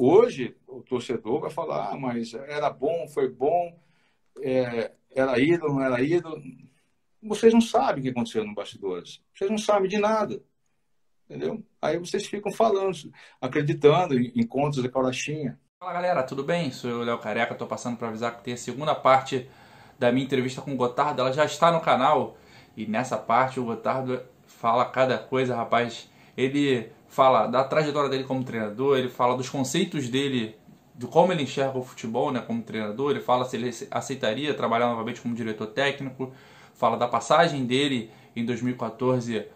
Hoje, o torcedor vai falar, mas era bom, foi bom, era ídolo, não era ídolo. Vocês não sabem o que aconteceu no bastidores. Vocês não sabem de nada, entendeu? Aí vocês ficam falando, acreditando em contos da carochinha. Fala galera, tudo bem? Sou eu, Léo Careca, tô passando para avisar que tem a segunda parte da minha entrevista com o Gotardo, ela já está no canal e nessa parte o Gotardo fala cada coisa, rapaz. Ele fala da trajetória dele como treinador, ele fala dos conceitos dele, de como ele enxerga o futebol, né, como treinador, ele fala se ele aceitaria trabalhar novamente como diretor técnico, fala da passagem dele em 2014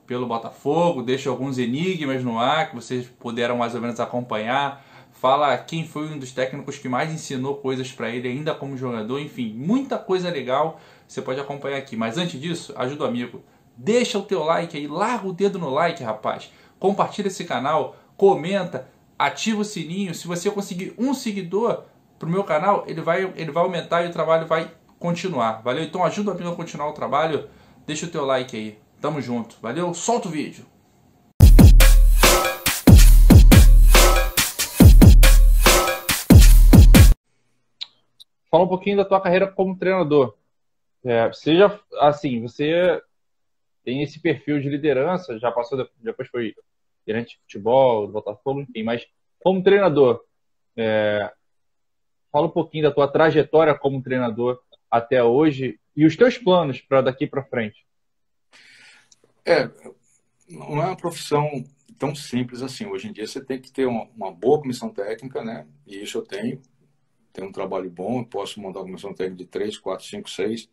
pelo Botafogo, deixa alguns enigmas no ar que vocês puderam mais ou menos acompanhar. Fala quem foi um dos técnicos que mais ensinou coisas para ele ainda como jogador. Enfim, muita coisa legal você pode acompanhar aqui. Mas antes disso, ajuda o amigo. Deixa o teu like aí, larga o dedo no like, rapaz. Compartilha esse canal, comenta, ativa o sininho. Se você conseguir um seguidor pro meu canal, ele vai aumentar e o trabalho vai continuar. Valeu? Então ajuda o amigo a continuar o trabalho. Deixa o teu like aí. Tamo junto. Valeu? Solta o vídeo. Fala um pouquinho da tua carreira como treinador. Você já, assim, você tem esse perfil de liderança, já passou, depois foi gerente de futebol, do Botafogo, enfim, mas como treinador, fala um pouquinho da tua trajetória como treinador até hoje e os teus planos para daqui para frente. Não é uma profissão tão simples assim. Hoje em dia você tem que ter uma boa comissão técnica, né? E isso eu tenho. Tenho um trabalho bom, posso montar uma comissão técnica de 3, 4, 5, 6.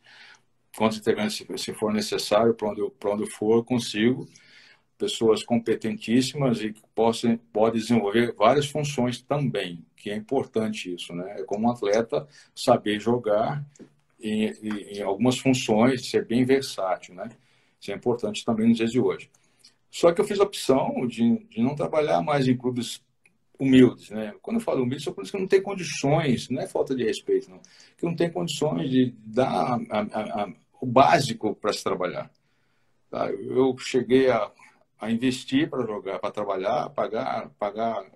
Quantos integrantes, se for necessário, para onde eu for, eu consigo. Pessoas competentíssimas e que podem desenvolver várias funções também, que é importante isso, né? É como um atleta saber jogar em algumas funções, ser bem versátil, né? Isso é importante também nos dias de hoje. Só que eu fiz a opção de não trabalhar mais em clubes humildes, né? Quando eu falo humildes, são clubes que não têm condições, não é falta de respeito, não, que não tem condições de dar o básico para se trabalhar. Tá? Eu cheguei a investir para jogar, para trabalhar, pagar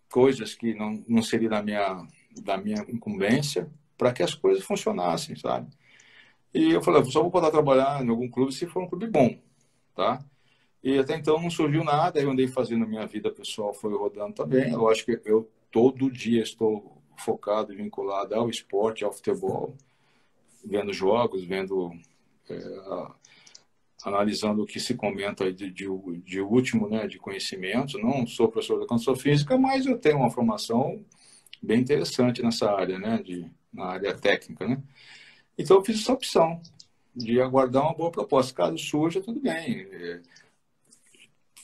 coisas que não seria da minha incumbência, para que as coisas funcionassem, sabe? E eu falei, só vou poder trabalhar em algum clube se for um clube bom, tá? E até então não surgiu nada, aí eu andei fazendo a minha vida pessoal, foi rodando também. Lógico que eu todo dia estou focado e vinculado ao esporte, ao futebol, vendo jogos, analisando o que se comenta de último, né, de conhecimento. Não sou professor de educação física, mas eu tenho uma formação bem interessante nessa área, né, na área técnica, né? Então eu fiz essa opção de aguardar uma boa proposta. Caso surja, tudo bem.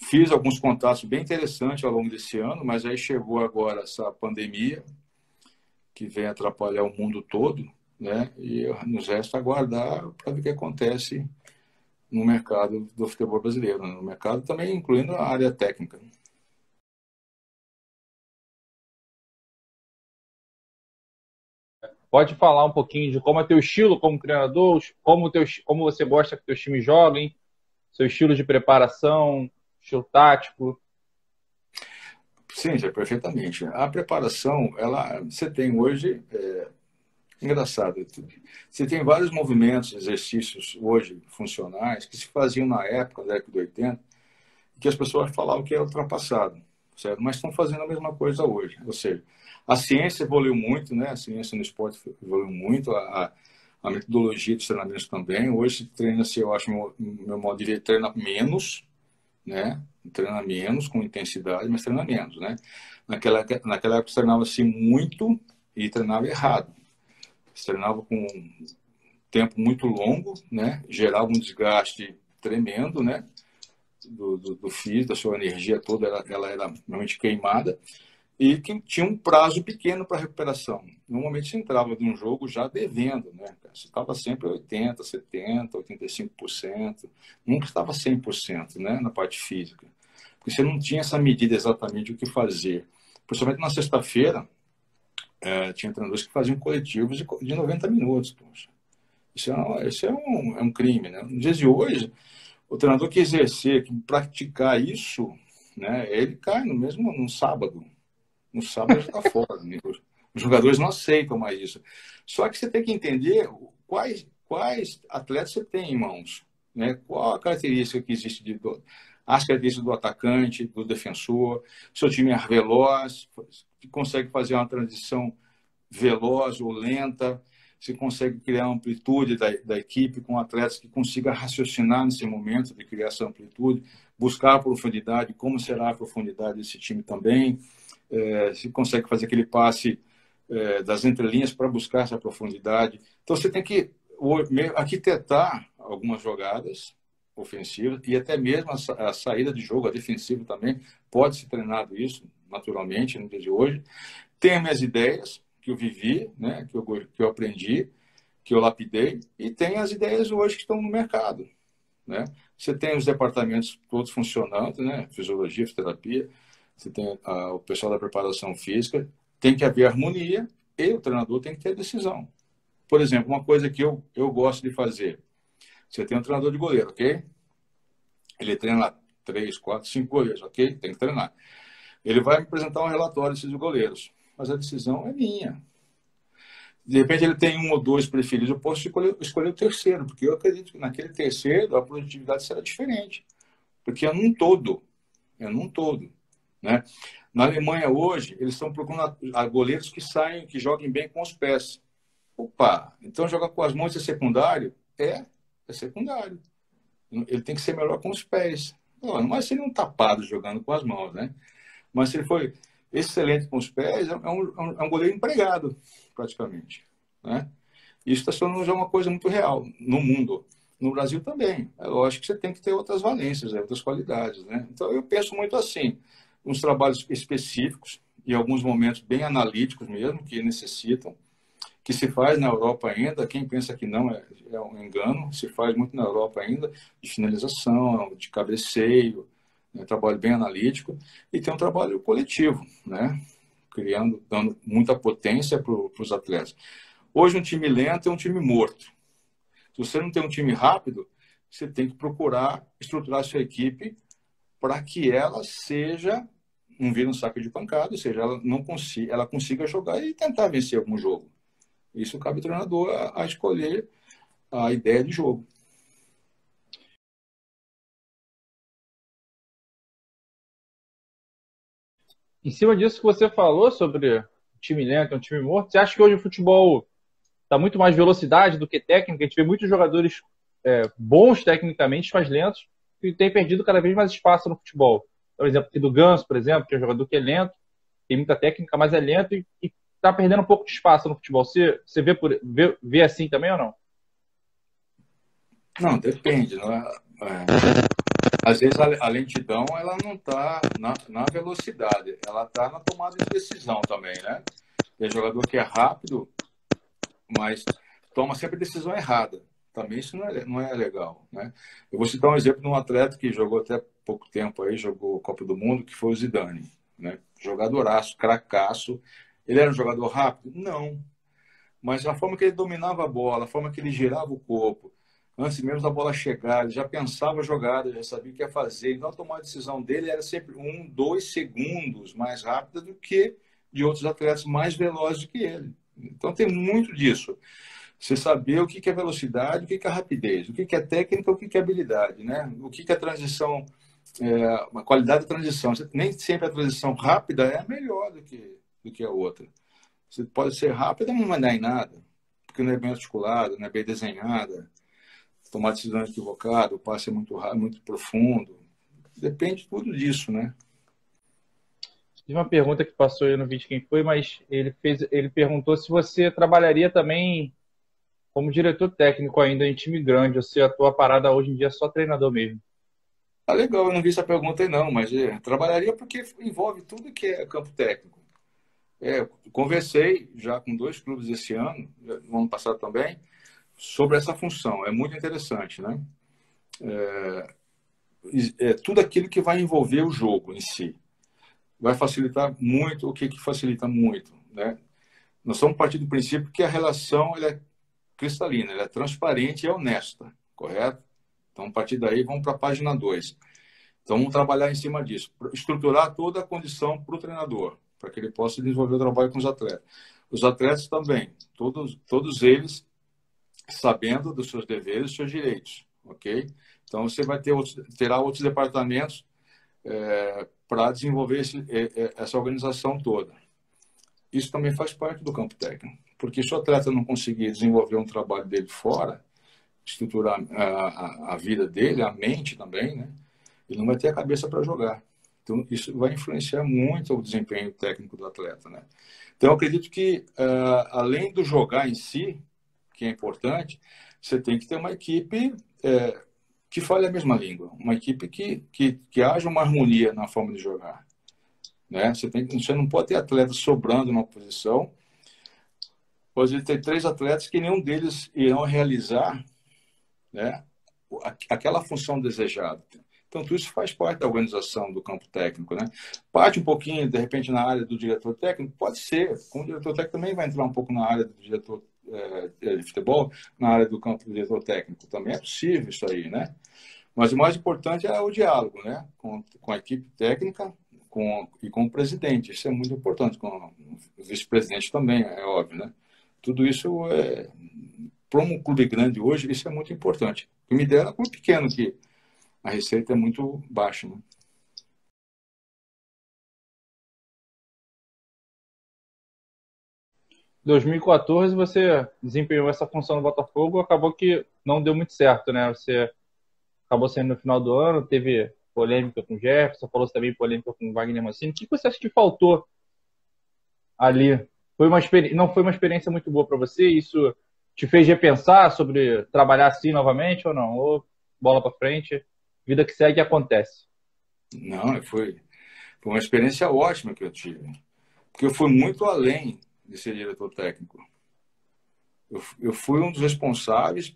Fiz alguns contatos bem interessantes ao longo desse ano, mas aí chegou agora essa pandemia que vem atrapalhar o mundo todo, né? E nos resta aguardar para ver o que acontece no mercado do futebol brasileiro, né? No mercado também incluindo a área técnica. Pode falar um pouquinho de como é teu estilo como treinador, como você gosta que teus times joguem, seu estilo de preparação, estilo tático. Sim, já perfeitamente. A preparação, você tem hoje, engraçado, você tem vários movimentos, exercícios hoje funcionais que se faziam na época, da década de 80, que as pessoas falavam que é ultrapassado, certo? Mas estão fazendo a mesma coisa hoje. Ou seja, a ciência evoluiu muito, né? A ciência no esporte evoluiu muito, a metodologia dos treinamentos também. Hoje treina-se, eu acho, meu modo de ver, treina menos, né? Treina menos com intensidade, mas treina menos, né? Naquela época treinava-se muito e treinava errado. Se treinava com um tempo muito longo, né? Gerava um desgaste tremendo, né? Do físico, da sua energia toda, ela era realmente queimada e que tinha um prazo pequeno para recuperação. Normalmente você entrava de um jogo já devendo, né? Você estava sempre 80%, 70%, 85%, nunca estava 100%, né? Na parte física. Porque você não tinha essa medida exatamente o que fazer. Principalmente na sexta-feira, tinha treinadores que faziam coletivos de 90 minutos. Poxa. Isso é um crime, né? Nos dias de hoje, o treinador que exercer, que praticar isso, né? Ele cai no sábado. No sábado ele está fora. Né? Os jogadores não aceitam mais isso. Só que você tem que entender quais atletas você tem em mãos. Né? Qual a característica que existe as características do atacante, do defensor, seu time é veloz, consegue fazer uma transição veloz ou lenta, se consegue criar amplitude da equipe com atletas que consigam raciocinar nesse momento de criar essa amplitude, buscar a profundidade, como será a profundidade desse time também, se consegue fazer aquele passe das entrelinhas para buscar essa profundidade. Então, você tem que arquitetar algumas jogadas ofensivas e até mesmo a saída de jogo, a defensiva também, pode ser treinado isso naturalmente no dia de hoje. Tem minhas ideias que eu vivi, né, que eu aprendi, que eu lapidei, e tem as ideias hoje que estão no mercado. Né? Você tem os departamentos todos funcionando, né? Fisiologia, fisioterapia, você tem o pessoal da preparação física, tem que haver harmonia e o treinador tem que ter decisão. Por exemplo, uma coisa que eu gosto de fazer, você tem um treinador de goleiro, ok? Ele treina 3, 4, 5 goleiros, ok? Tem que treinar. Ele vai me apresentar um relatório desses goleiros, mas a decisão é minha. De repente ele tem 1 ou 2 preferidos, eu posso escolher o terceiro, porque eu acredito que naquele terceiro a produtividade será diferente, porque é num todo, né? Na Alemanha hoje, eles estão procurando goleiros que joguem bem com os pés. Opa, então jogar com as mãos é secundário? É secundário. Ele tem que ser melhor com os pés. Não vai ser um tapado jogando com as mãos, né? Mas se ele for excelente com os pés, é um goleiro empregado, praticamente. Né? Isso está sendo já uma coisa muito real no mundo. No Brasil também. É lógico que você tem que ter outras valências, outras qualidades. Né? Então, eu penso muito assim, uns trabalhos específicos e alguns momentos bem analíticos mesmo, que necessitam, que se faz na Europa ainda, quem pensa que não é um engano, se faz muito na Europa ainda, de finalização, de cabeceio, né, trabalho bem analítico, e tem um trabalho coletivo, né, dando muita potência para os atletas. Hoje um time lento é um time morto. Se você não tem um time rápido, você tem que procurar estruturar a sua equipe para que ela seja um vira um saco de pancada, ou seja, ela consiga jogar e tentar vencer algum jogo. Isso cabe ao treinador a escolher a ideia de jogo. Em cima disso que você falou sobre time lento, um time morto, você acha que hoje o futebol está muito mais velocidade do que técnica? A gente vê muitos jogadores bons tecnicamente, mas lentos, que tem perdido cada vez mais espaço no futebol. Por exemplo, aqui do Ganso, por exemplo, que é um jogador que é lento, tem muita técnica, mas é lento e está perdendo um pouco de espaço no futebol. Você vê assim também ou não? Não, depende. Não é? Às vezes a lentidão ela não está na velocidade, ela está na tomada de decisão também, né? Tem jogador que é rápido, mas toma sempre decisão errada. Também isso não é legal, né? Eu vou citar um exemplo de um atleta que jogou até pouco tempo aí, jogou Copa do Mundo, que foi o Zidane, né? Jogadoraço, cracaço. Ele era um jogador rápido? Não. Mas a forma que ele dominava a bola, a forma que ele girava o corpo, antes mesmo da bola chegar, ele já pensava a jogada, já sabia o que ia fazer. Então, a tomada de decisão dele era sempre 1, 2 segundos mais rápida do que de outros atletas mais velozes do que ele. Então, tem muito disso. Você saber o que é velocidade, o que é rapidez, o que é técnica, o que é habilidade, né? O que é transição, a qualidade da transição. Nem sempre a transição rápida é melhor do que a outra. Você pode ser rápida, mas não vai dar em nada, porque não é bem articulada, não é bem desenhada, tomar decisões equivocadas, o passe é muito rápido, muito profundo. Depende tudo disso, né? Tive uma pergunta que passou aí no vídeo quem foi, mas ele perguntou se você trabalharia também como diretor técnico ainda em time grande, ou se a tua parada hoje em dia é só treinador mesmo. Ah, legal, eu não vi essa pergunta aí não, mas trabalharia porque envolve tudo que é campo técnico. Conversei já com 2 clubes esse ano, no ano passado também, sobre essa função. É muito interessante, né? Tudo aquilo que vai envolver o jogo em si. Vai facilitar muito. O que facilita muito, né? Nós estamos partindo do princípio que a relação ela é cristalina, ela é transparente e honesta, correto? Então, a partir daí, vamos para a página 2. Então, vamos trabalhar em cima disso, estruturar toda a condição para o treinador, para que ele possa desenvolver o trabalho com os atletas. Os atletas também, todos eles sabendo dos seus deveres e seus direitos, ok? Então, você terá outros departamentos para desenvolver essa organização toda. Isso também faz parte do campo técnico, porque se o atleta não conseguir desenvolver um trabalho dele fora, estruturar a vida dele, a mente também, né? Ele não vai ter a cabeça para jogar. Então, isso vai influenciar muito o desempenho técnico do atleta, né? Então, eu acredito que, além do jogar em si, que é importante, você tem que ter uma equipe que fale a mesma língua, uma equipe que haja uma harmonia na forma de jogar, né? Você não pode ter atletas sobrando numa posição, pode ter 3 atletas que nenhum deles irão realizar, né, aquela função desejada. Então, tudo isso faz parte da organização do campo técnico, né? Parte um pouquinho, de repente, na área do diretor técnico, pode ser. Como o diretor técnico também vai entrar um pouco na área do diretor de futebol, na área do campo do diretor técnico. Também é possível isso aí, né? Mas o mais importante é o diálogo, né? Com a equipe técnica e com o presidente. Isso é muito importante. Com o vice-presidente também, é óbvio, né? Tudo isso para um clube grande hoje, isso é muito importante. O que me dera é um clube pequeno, que a receita é muito baixa, né? Em 2014 você desempenhou essa função no Botafogo, acabou que não deu muito certo, né? Você acabou saindo no final do ano, teve polêmica com o Jefferson, falou também polêmica com o Wagner Mancini. O que você acha que faltou ali? Não foi uma experiência muito boa para você? Isso te fez repensar sobre trabalhar assim novamente ou não? Ou bola para frente, vida que segue acontece? Não, foi uma experiência ótima que eu tive. Porque eu fui muito além de ser diretor técnico. Eu fui um dos responsáveis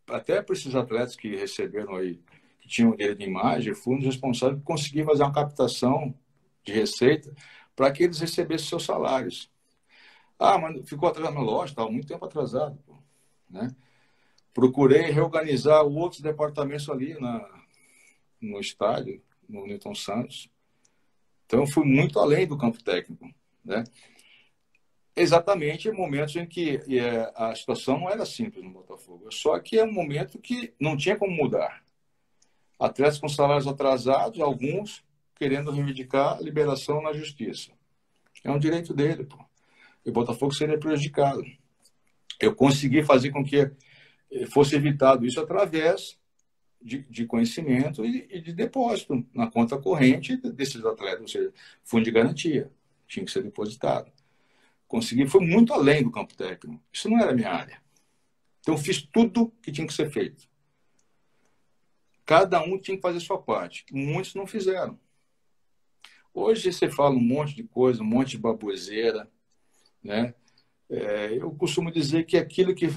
até por esses atletas que receberam aí, que tinham direito de imagem, eu fui um dos responsáveis por conseguir fazer uma captação de receita para que eles recebessem seus salários. Ah, mas ficou atrasado, lógico, estava muito tempo atrasado, pô, né? Procurei reorganizar outros departamentos ali no estádio, no Newton Santos. Então, eu fui muito além do campo técnico, né? Exatamente em momentos em que a situação não era simples no Botafogo. Só que é um momento que não tinha como mudar. Atletas com salários atrasados, alguns querendo reivindicar a liberação na justiça. É um direito dele, pô. E o Botafogo seria prejudicado. Eu consegui fazer com que fosse evitado isso através de conhecimento e de depósito na conta corrente desses atletas, ou seja, fundo de garantia, tinha que ser depositado. Consegui, foi muito além do campo técnico. Isso não era a minha área. Então, fiz tudo que tinha que ser feito. Cada um tinha que fazer a sua parte. Muitos não fizeram. Hoje você fala um monte de coisa, um monte de baboseira, né? Eu costumo dizer que aquilo que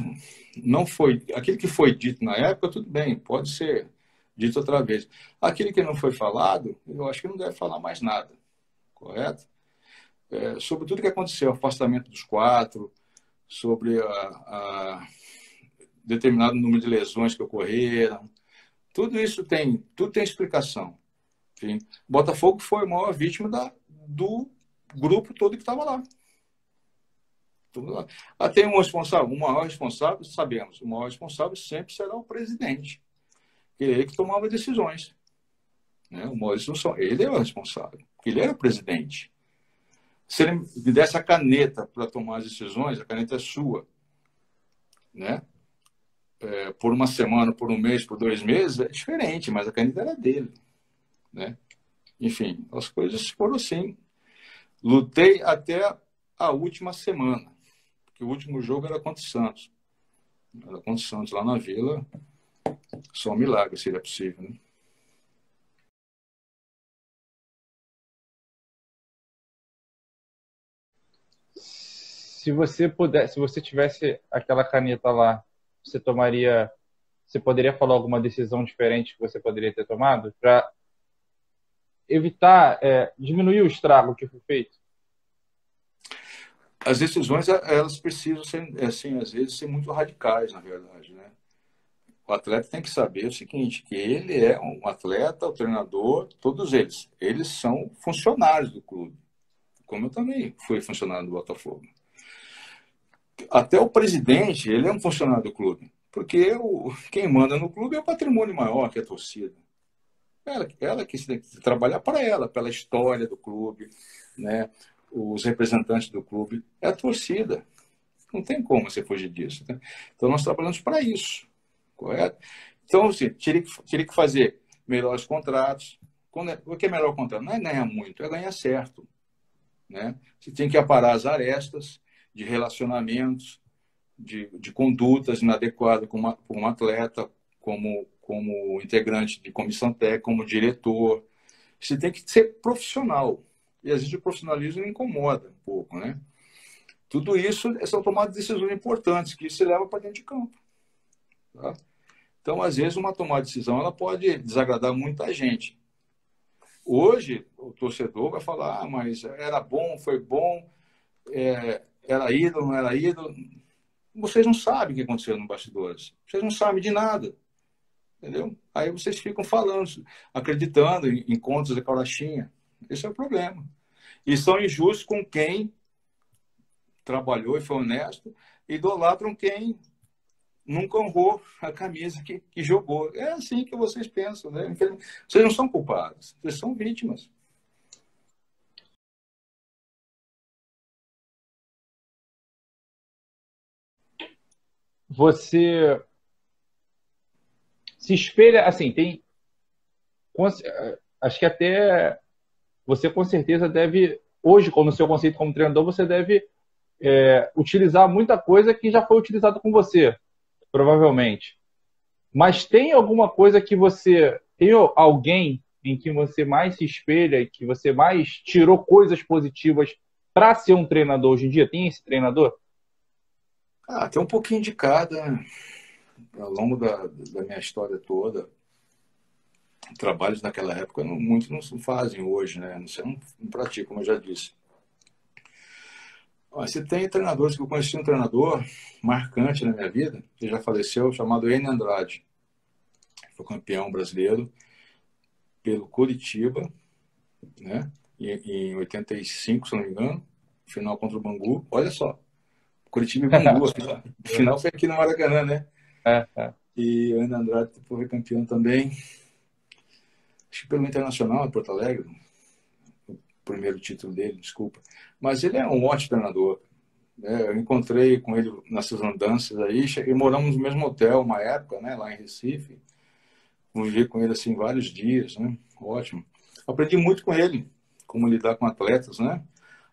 foi dito na época, tudo bem, pode ser dito outra vez. Aquilo que não foi falado, eu acho que não deve falar mais nada, correto? Sobre tudo que aconteceu, afastamento dos 4, sobre a determinado número de lesões que ocorreram, tudo isso tem explicação. Enfim, Botafogo foi a maior vítima do grupo todo que estava lá. Tem um responsável, o maior responsável, sabemos, o maior responsável sempre será o presidente. Ele que tomava decisões. Né? O Maurício, ele é o responsável, porque ele era o presidente. Se ele me desse a caneta para tomar as decisões, a caneta é sua. Né? Por uma semana, por um mês, por 2 meses, é diferente, mas a caneta era dele. Né? Enfim, as coisas foram assim. Lutei até a última semana. Porque o último jogo era contra o Santos. Era contra o Santos, lá na Vila. Só um milagre seria possível, né? Se você tivesse aquela caneta lá, você poderia falar alguma decisão diferente que você poderia ter tomado para evitar, diminuir o estrago que foi feito? As decisões, elas precisam ser, assim, às vezes, ser muito radicais, na verdade, né? O atleta tem que saber o seguinte, que ele é um atleta, o treinador, todos eles são funcionários do clube, como eu também fui funcionário do Botafogo. Até o presidente, ele é um funcionário do clube, porque quem manda no clube é o patrimônio maior, que é a torcida. Ela que tem que trabalhar para ela, pela história do clube, né? Os representantes do clube, é a torcida. Não tem como você fugir disso. Né? Então, nós trabalhamos para isso, correto? Então, assim, teria que fazer melhores contratos. O que é melhor contrato? Não é ganhar muito, é ganhar certo. Né? Você tem que aparar as arestas de relacionamentos, de condutas inadequadas com um atleta, como integrante de comissão técnica, como diretor. Você tem que ser profissional. E às vezes o profissionalismo incomoda um pouco, né? Tudo isso são tomadas de decisões importantes que se leva para dentro de campo. Tá? Então, às vezes, uma tomada de decisão ela pode desagradar muita gente. Hoje, o torcedor vai falar, mas era bom, foi bom, era ídolo, não era ídolo. Vocês não sabem o que aconteceu nos bastidores. Vocês não sabem de nada. Entendeu? Aí vocês ficam falando, acreditando em contos de carochinha. Esse é o problema. E são injustos com quem trabalhou e foi honesto, idolatram quem nunca honrou a camisa que jogou. É assim que vocês pensam, né? Vocês não são culpados, vocês são vítimas. Você se espelha, assim, acho que até você com certeza deve, hoje, no seu conceito como treinador, você deve utilizar muita coisa que já foi utilizada com você, provavelmente. Mas tem alguma coisa que tem alguém em que você mais se espelha e que você mais tirou coisas positivas para ser um treinador hoje em dia? Tem esse treinador? Tem um pouquinho de cada, né? Ao longo da minha história toda. Trabalhos naquela época muitos não se fazem hoje, né? Não praticam, como eu já disse. Você tem treinadores que eu conheci, um treinador marcante na minha vida, que já faleceu, chamado Enio Andrade. Foi campeão brasileiro pelo Coritiba, né? Em 85, se não me engano, final contra o Bangu. Olha só, Coritiba e Bangu, a final foi aqui no Maracanã, né? E o Enio Andrade foi campeão também, acho que pelo Internacional de Porto Alegre, o primeiro título dele, desculpa. Mas ele é um ótimo treinador. Eu encontrei com ele nessas andanças aí, e moramos no mesmo hotel uma época, né, lá em Recife. Convivi com ele assim vários dias, né? Ótimo. Aprendi muito com ele, como lidar com atletas, né?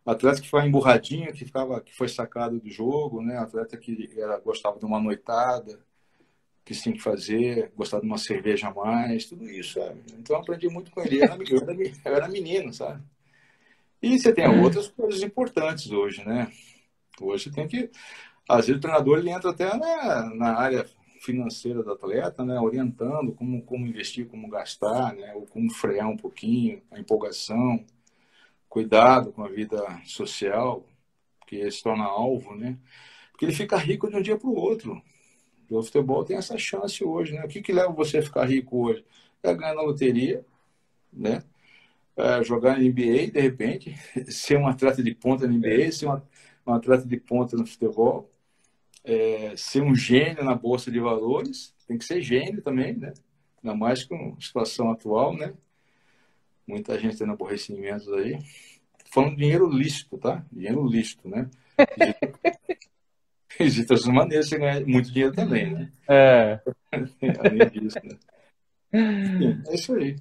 Atleta que foi emburradinho, que foi sacado do jogo, né? Atleta que gostava de uma noitada, que tinha que fazer, gostava de uma cerveja a mais, tudo isso, sabe? Então aprendi muito com ele. Eu era menino, sabe? E você tem outras coisas importantes hoje, né? Hoje tem que... Às vezes o treinador ele entra até na área financeira do atleta, né? Orientando como investir, como gastar, né? Ou como frear um pouquinho a empolgação, cuidado com a vida social, que ele se torna alvo, né? Porque ele fica rico de um dia para o outro. O futebol tem essa chance hoje, né? O que leva você a ficar rico hoje? É ganhar na loteria, né? Jogar na NBA, de repente, ser um atleta de ponta na NBA, ser um atleta de ponta no futebol, ser um gênio na Bolsa de Valores, tem que ser gênio também, né? Ainda mais com a situação atual, né? Muita gente tendo aborrecimentos aí. Falando de dinheiro lícito, tá? Dinheiro lícito, né? Existem outras maneiras de você ganhar muito dinheiro também, né? Além disso, né? Enfim, é isso aí.